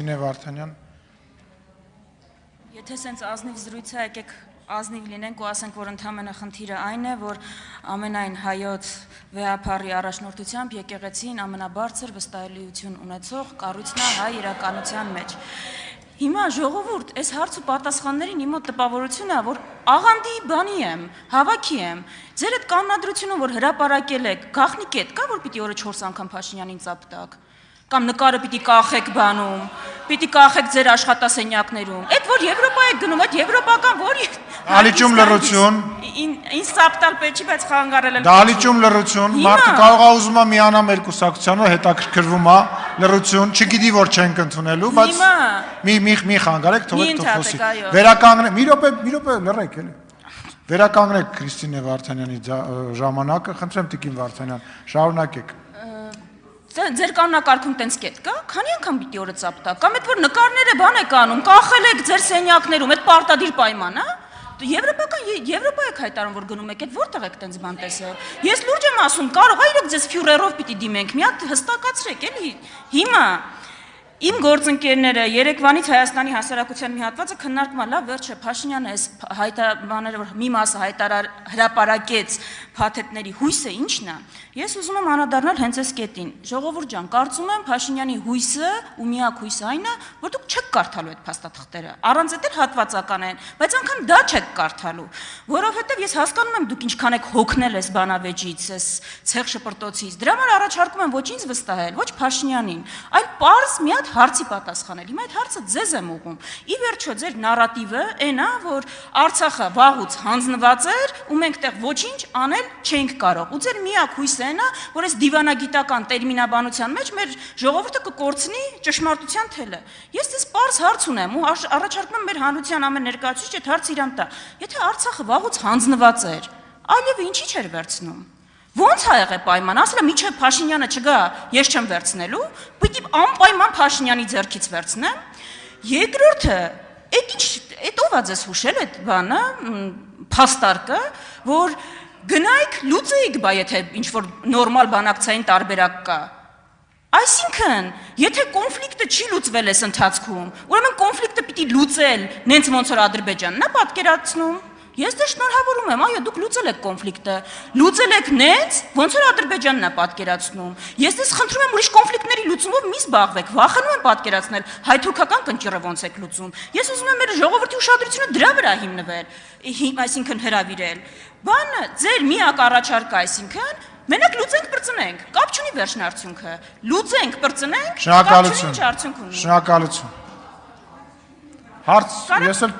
Վարդանյան։ Եթե սենց ազնիվ զրույց է, եկեք ազնիվ լինենք ու ասենք, որ ընդհանրապես խնդիրը այն է, որ ամենայն հայոց վեհապարի առաջնորդությամբ եկեղեցին ամենաբարձր վստահելիություն ունեցող կառույցն է հայ իրականության մեջ։ Հիմա ժողովուրդ, այս հարց ու պատասխաններին իմ մոտ տպավորությունն է, որ աղանդի բանի եմ, հավաքի եմ։ Ձեր այդ կանոնադրությունը, որ հրապարակել եք, գաղտնի կետ կա, որ պիտի օրը 4 անգամ Փաշինյանին ծափ տաք։ Կամ նկարը պիտի կախեք բանում, պիտի կախեք ձեր աշխատասենյակներում։ Այդ որ Եվրոպա եք գնում, այդ եվրոպական որի Դալիճում լռություն։ Ինձ սապտալ պետք չի, բայց խանգարել եմ։ Դալիճում լռություն, մարդը կարող է ուզում է միանա մեր կուսակցությանը, հետաքրքրվում է լռություն, չգիտի որ չենք ընդունելու, բայց մի խանգարեք, թողեք խոսի։ Վերականգնեք, մի րոպե լռեք էլի։ Վերականգնեք Քրիստինե Վարդանյանի ժամանակը, խնդրեմ Տիկին Վարդանյան, շարունակեք։ Ձեր կանոնակարգում տենց կետ կա, քանի անգամ պիտի օրը ծափ տա, կամ այդ որ նկարները բան եք անում, կախել եք ձեր սենյակներում, այդ պարտադիր պայման, հա? Եվրոպա եք հայտարարում, որ գնում եք, այդ որտեղ եք տենց բան տեսել։ Ես լուրջ եմ ասում, կարող է իրոք ձեզ ֆյուրերով պիտի դիմենք, մի հատ հստակացրեք, էլի։ Հիմա իմ գործընկերները Երևանից Հայաստանի հասարակության մի հատվածը քննարկում են, լավ, վերջը Փաշինյանը այս հայտարարները, որ մի մասը հրապարակեց փաթեթների հույսը ի՞նչն է։ Ես ուզում եմ անդրադառնալ հենց այս կետին։ Ժողովուրդ ջան, կարծում եմ Փաշինյանի հույսը ու միակ հույսը այն է, որ դուք չեք կարդալու այդ փաստաթղթերը։ Առանց այդ էլ հատվածական են, բայց անգամ դա չեք կարդալու, որովհետև ես հասկանում եմ դուք ինչքան եք հոգնել այս բանավեճից, այս ցեղ շպրտոցից։ Դրա համար առաջարկում եմ ոչ ինձ վստահել, ոչ Փաշինյանին, այլ պարզ մի հատ հարցի պատասխանել։ Հիմա այդ հարցը ձեզ եմ ուղղում։ Ի վերջո ձեր նարատիվը այն է, որ Արցախը վաղուց հանձնված էր ու մենք տեղ ոչինչ անել չենք կարող։ Ու ձեր միակ հույսը այն է, որ այս դիվանագիտական տերմինաբանության մեջ մեր ժողովուրդը կկորցնի ճշմարտության թելը։ Ես դες պարզ հարց ունեմ ու առաջարկում եմ մեր հանրության ամեն ներկայացուցիչ այդ հարցը իրան տա։ Եթե Արցախը վաղուց հանձնված էր, այլև ինչի՞ չէր վերցնում։ Ոնց ա եղել պայման, ասել եմ իջե Փաշինյանը չգա, ես չեմ վերցնելու, պիտի անպայման Փաշինյանի ձեռքից վերցնեմ։ Երկրորդը, այդ ով ա ձեզ հուշել այդ բանը, փաստարկը, որ գնայք լուծեիք բա եթե ինչ-որ նորմալ բանակցային տարբերակ կա։ Այսինքն, եթե կոնֆլիկտը չի լուծվել այս ընթացքում, ուրեմն կոնֆլիկտը պիտի լուծել, նենց ոնց որ Ադրբեջանն է պատկերացնում։ Ես դե շնորհավորում եմ, այո, դուք լուծել եք կոնֆլիկտը, լուծել եք նենց, ոնց որ Ադրբեջանն է պատկերացնում։ Ես դες խնդրում եմ ուրիշ կոնֆլիկտների լուծումով մի զբաղվեք, վախենում եմ պատկերացնել հայ-թուրքական կնճիռը ոնց եք լուծում։ Ես ուզում եմ մեր ժողովրդի ուշադրությունը դրա վրա հիմնվել, այսինքն հրավիրել։ Բանը ձեր միակ առաջարկը, այսինքն մենակ լուծենք բրծնենք, կապ չունի վերջն արդյունքը։ Լուծենք բրծնենք, կապ չունի ինչ արդյունք ունի։ Շնորհակալություն։ Հարց, ես էլ